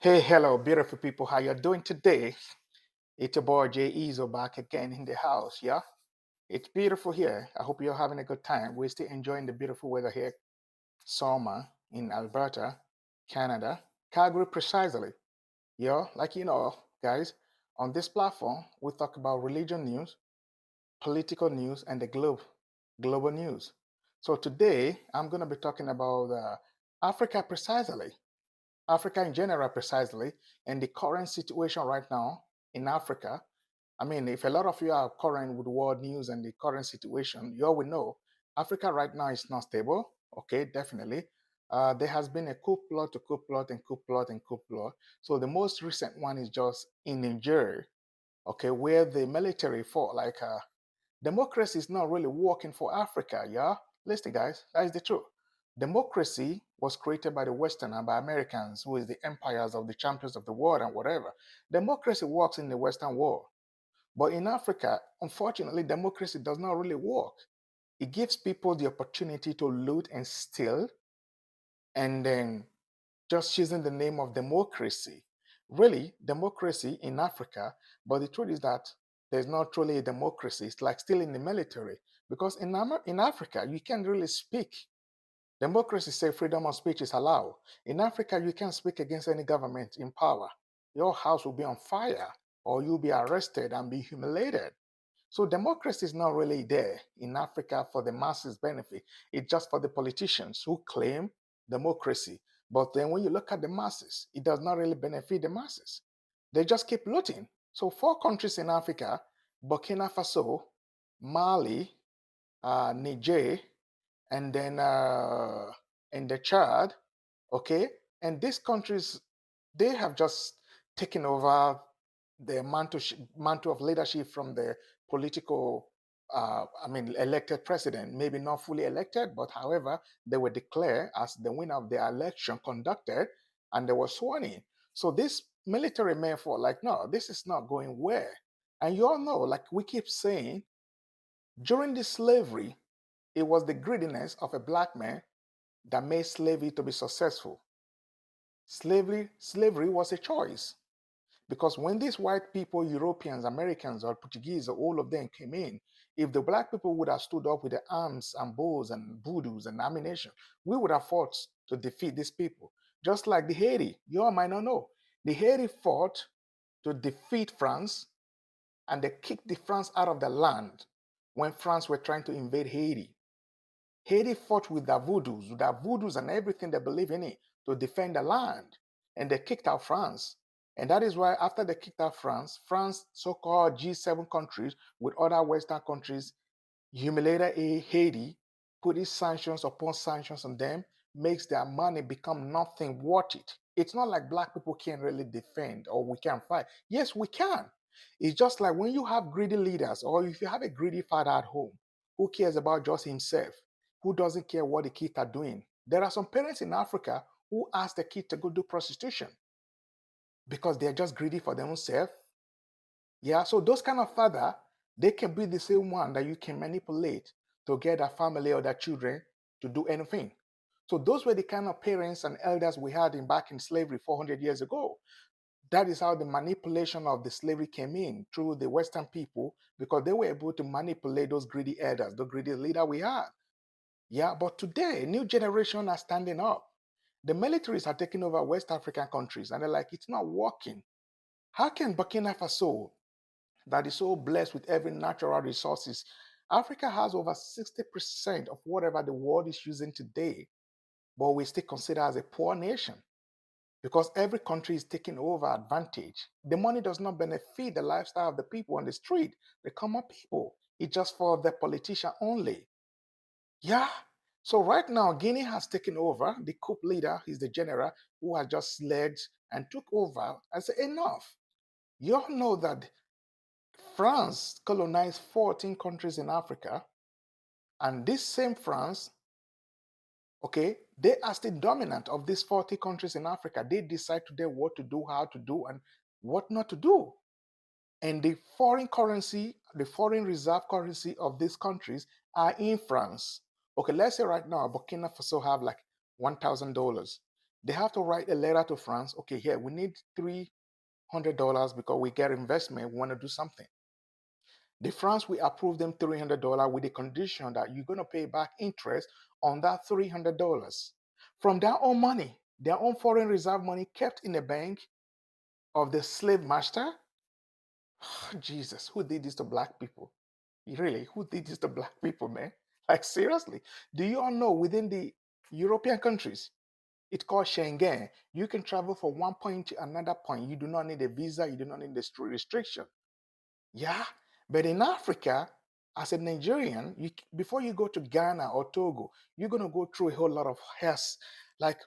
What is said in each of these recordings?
Hey, hello, beautiful people. How you doing today? It's your boy Jay Ezo back again in the house. Yeah, it's beautiful here. I hope you're having a good time. We're still enjoying the beautiful weather here, summer in Alberta, Canada, Calgary precisely. Yeah, like guys, on this platform we talk about religion news, political news, and the global news. So today I'm gonna be talking about Africa precisely. Africa in general, precisely, and the current situation right now in Africa. I mean, if a lot of you are current with world news and the current situation, you all will know Africa right now is not stable. Okay, definitely. There has been a coup plot to coup plot and coup plot and coup plot. So the most recent one is just in Nigeria, okay, where the military fought like democracy is not really working for Africa, yeah? Listen, guys, that is the truth. Democracy was created by the Western and by Americans, who is the empires of the champions of the world and whatever. Democracy works in the Western world. But in Africa, unfortunately, democracy does not really work. It gives people the opportunity to loot and steal and then just using the name of democracy. Really, democracy in Africa, but the truth is that there's not truly a democracy. It's like still in the military. Because in Africa, you can't really speak. Democracy says freedom of speech is allowed. In Africa, you can't speak against any government in power. Your house will be on fire, or you'll be arrested and be humiliated. So democracy is not really there in Africa for the masses' benefit. It's just for the politicians who claim democracy. But then when you look at the masses, it does not really benefit the masses. They just keep looting. So four countries in Africa, Burkina Faso, Mali, Niger, and then in the Chad, okay? And these countries, they have just taken over the mantle of leadership from the political, elected president. Maybe not fully elected, but however, they were declared as the winner of the election conducted, and they were sworn in. So this military men fought like, no, this is not going where. And you all know, like we keep saying, during the slavery, it was the greediness of a black man that made slavery to be successful. Slavery was a choice. Because when these white people, Europeans, Americans, or Portuguese, or all of them came in, if the black people would have stood up with their arms and bows and voodoos and ammunition, we would have fought to defeat these people. Just like the Haiti, you all might not know. The Haiti fought to defeat France, and they kicked the France out of the land when France were trying to invade Haiti. Haiti fought with their voodoos and everything they believe in it to defend the land. And they kicked out France. And that is why after they kicked out France, France, so-called G7 countries with other Western countries, humiliated Haiti, put these sanctions upon sanctions on them, makes their money become nothing worth it. It's not like black people can't really defend or we can fight. Yes, we can. It's just like when you have greedy leaders or if you have a greedy father at home who cares about just himself, who doesn't care what the kids are doing. There are some parents in Africa who ask the kid to go do prostitution because they're just greedy for their own self. Yeah, so those kind of father, they can be the same one that you can manipulate to get their family or their children to do anything. So those were the kind of parents and elders we had in back in slavery 400 years ago. That is how the manipulation of the slavery came in through the Western people because they were able to manipulate those greedy elders, the greedy leader we had. Yeah, but today, new generation are standing up. The militaries are taking over West African countries, and they're like, it's not working. How can Burkina Faso, that is so blessed with every natural resources, Africa has over 60% of whatever the world is using today, but we still consider as a poor nation because every country is taking over advantage. The money does not benefit the lifestyle of the people on the street, the common people. It's just for the politician only. Yeah. So right now, Guinea has taken over. The coup leader is the general who has just led and took over. I said, enough. You all know that France colonized 14 countries in Africa, and this same France, okay, they are still dominant of these 40 countries in Africa. They decide today what to do, how to do, and what not to do. And the foreign currency, the foreign reserve currency of these countries are in France. Okay, let's say right now Burkina Faso have like $1,000. They have to write a letter to France. Okay, here we need $300 because we get investment. We want to do something. The France will approve them $300 with the condition that you're going to pay back interest on that $300 from their own money, their own foreign reserve money kept in the bank of the slave master. Jesus, who did this to black people? Really, who did this to black people, man? Like, seriously. Do you all know within the European countries, it's called Schengen. You can travel from one point to another point. You do not need a visa. You do not need the restriction. Yeah. But in Africa, as a Nigerian, before you go to Ghana or Togo, you're going to go through a whole lot of like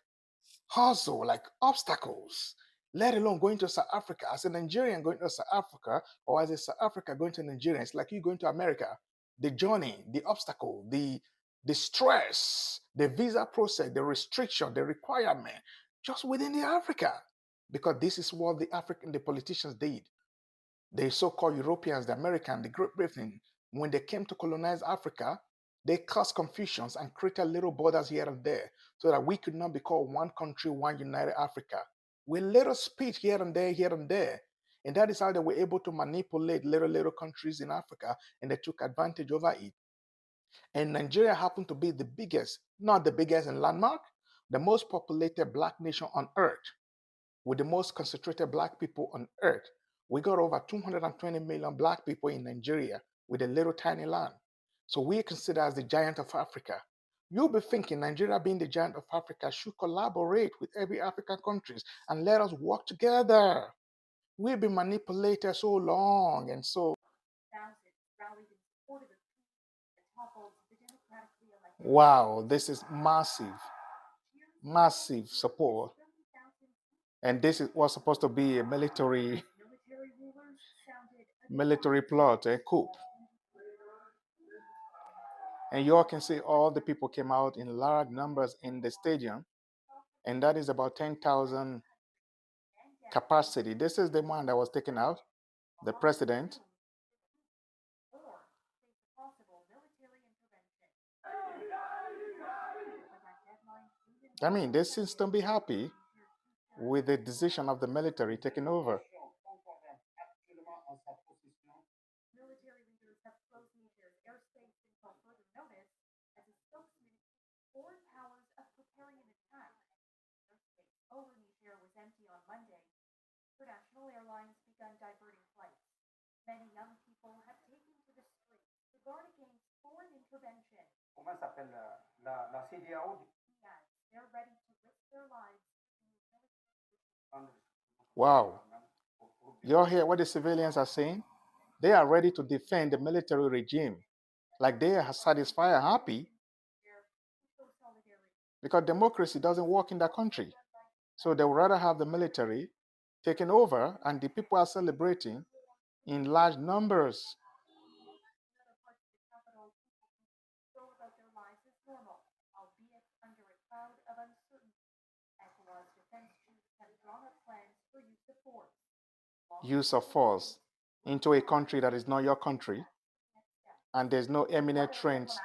hustle, like obstacles, let alone going to South Africa. As a Nigerian going to South Africa, or as a South Africa going to Nigeria, it's like you going to America. The journey, the obstacle, the stress, the visa process, the restriction, the requirement, just within the Africa. Because this is what the politicians did. The so-called Europeans, the Americans, the Great Britain, when they came to colonize Africa, they caused confusions and created little borders here and there so that we could not be called one country, one united Africa. We little split here and there, here and there. And that is how they were able to manipulate little countries in Africa, and they took advantage over it. And Nigeria happened to be the biggest, not the biggest in landmark, the most populated black nation on earth, with the most concentrated black people on earth. We got over 220 million black people in Nigeria with a little tiny land. So we are considered as the giant of Africa. You'll be thinking Nigeria being the giant of Africa should collaborate with every African countries and let us work together. We've been manipulated so long and so. Wow, this is massive, massive support. And this was supposed to be a military plot, a coup. And you all can see all the people came out in large numbers in the stadium, and that is about 10,000 capacity. This is the one that was taken out, the president. I mean, they seem to be happy with the decision of the military taking over. Comment s'appelle la CDAO? Wow. You all hear what the civilians are saying? They are ready to defend the military regime. Like they are satisfied and happy because democracy doesn't work in that country. So they would rather have the military taking over, and the people are celebrating in large numbers. Use of force into a country that is not your country, and there's no eminent trends.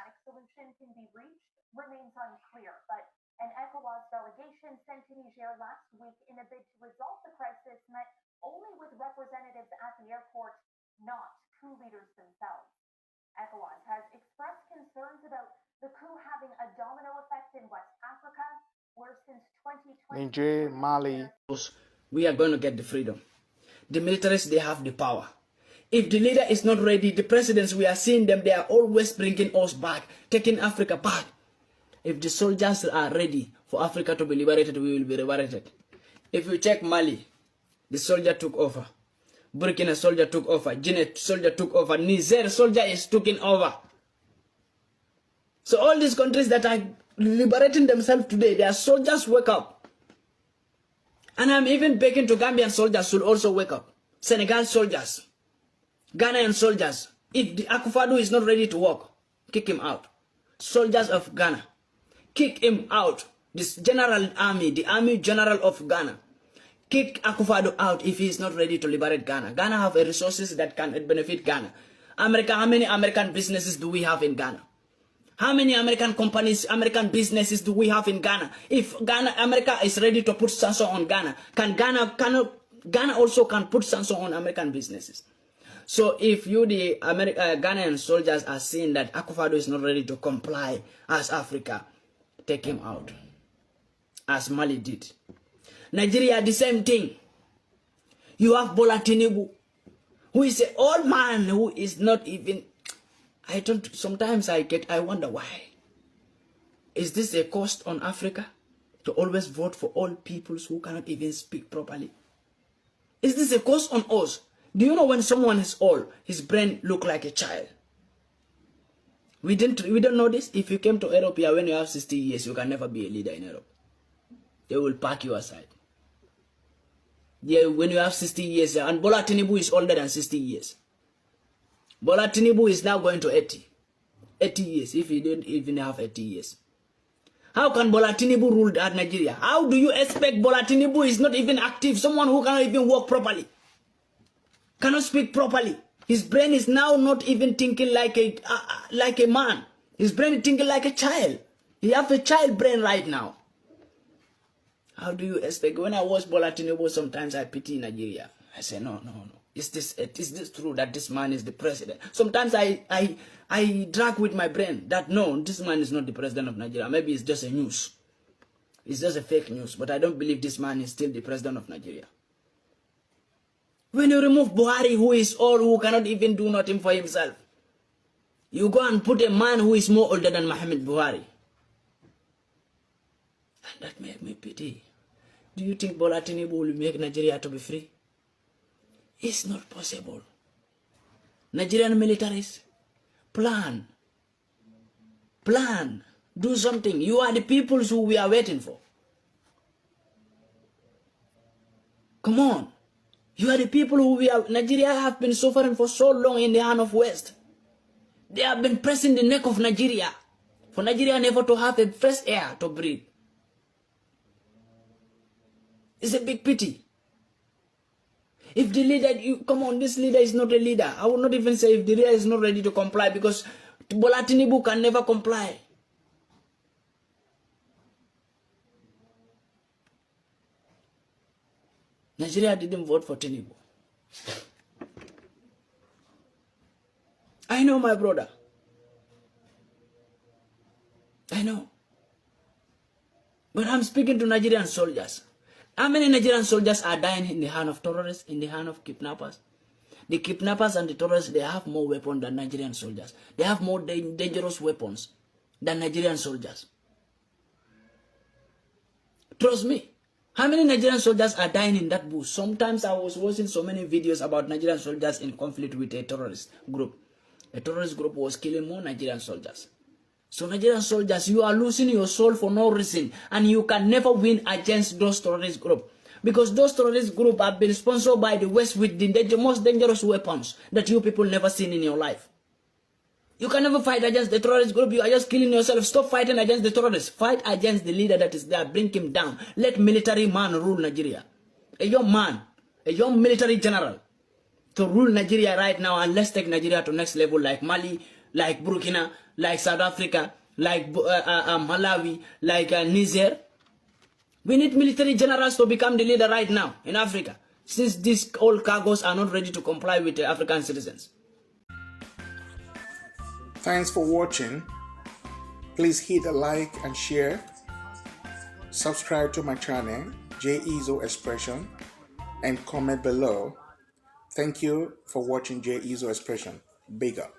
Remains unclear, but an ECOWAS delegation sent to Niger last week in a bid to resolve the crisis met only with representatives at the airport, not coup leaders themselves. ECOWAS has expressed concerns about the coup having a domino effect in West Africa, where since 2020, Niger, Mali. We are going to get the freedom. The militaries, they have the power. If the leader is not ready, the presidents, we are seeing them, they are always bringing us back, taking Africa back. If the soldiers are ready for Africa to be liberated, we will be liberated. If you check Mali, the soldier took over. Burkina soldier took over. Guinea soldier took over. Niger soldier is taking over. So all these countries that are liberating themselves today, their soldiers wake up. And I'm even begging to Gambian soldiers should also wake up. Senegal soldiers, Ghanaian soldiers. If the Akufo-Addo is not ready to work, kick him out. Soldiers of Ghana, kick him out. This general army, the army general of Ghana, kick Akufo-Addo out if he is not ready to liberate Ghana. Ghana have resources that can benefit Ghana. America, how many American businesses do we have in Ghana? How many American companies, American businesses do we have in Ghana? If America is ready to put sanctions on Ghana, Ghana also can put sanctions on American businesses. So if you, the Ghanaian soldiers, are seeing that Akufo-Addo is not ready to comply as Africa, take him out, as Mali did. Nigeria, the same thing. You have Bola Tinubu, who is an old man who is not even. Sometimes I wonder why. Is this a cost on Africa to always vote for old peoples who cannot even speak properly? Is this a cost on us? Do you know when someone is old, his brain look like a child? We don't know this. If you came to Europe here when you have 60 years, you can never be a leader in Europe. They will park you aside. Yeah, when you have 60 years, and Bola Tinubu is older than 60 years. Bola Tinubu is now going to 80. 80 years, if you don't even have 80 years. How can Bola Tinubu rule Nigeria? How do you expect Bola Tinubu is not even active? Someone who cannot even walk properly, cannot speak properly. His brain is now not even thinking like a man. His brain is thinking like a child. He has a child brain right now. How do you expect? When I watch Bola Tinubu, sometimes I pity Nigeria. I say, no. Is this true that this man is the president? Sometimes I drag with my brain that no, this man is not the president of Nigeria. Maybe it's just a news. It's just a fake news. But I don't believe this man is still the president of Nigeria. When you remove Buhari, who is old, who cannot even do nothing for himself, you go and put a man who is more older than Mohamed Buhari. And that made me pity. Do you think Bola Tinubu will make Nigeria to be free? It's not possible. Nigerian militaries, plan. Do something. You are the people who we are waiting for. Come on. You are the people who Nigeria have been suffering for so long in the hand of West. They have been pressing the neck of Nigeria, for Nigeria never to have a fresh air to breathe. It's a big pity. If the leader, come on, this leader is not a leader. I would not even say if the leader is not ready to comply, because Bola Tinubu can never comply. Nigeria didn't vote for Tinubu. I know, my brother. I know. But I'm speaking to Nigerian soldiers. How many Nigerian soldiers are dying in the hand of terrorists, in the hand of kidnappers? The kidnappers and the terrorists, they have more weapons than Nigerian soldiers. They have more dangerous weapons than Nigerian soldiers. Trust me. How many Nigerian soldiers are dying in that bush? Sometimes I was watching so many videos about Nigerian soldiers in conflict with a terrorist group. A terrorist group was killing more Nigerian soldiers. So Nigerian soldiers, you are losing your soul for no reason, and you can never win against those terrorist groups, because those terrorist groups have been sponsored by the West with the most dangerous weapons that you people never seen in your life. You can never fight against the terrorist group. You are just killing yourself. Stop fighting against the terrorists. Fight against the leader that is there. Bring him down. Let military man rule Nigeria. A young man, a young military general to rule Nigeria right now, and let's take Nigeria to next level, like Mali, like Burkina, like South Africa, like Malawi, like Niger. We need military generals to become the leader right now in Africa, since these old cargoes are not ready to comply with the African citizens. Thanks for watching. Please hit a like and share. Subscribe to my channel, J Ezo Expression, and comment below. Thank you for watching J Ezo Expression. Big up.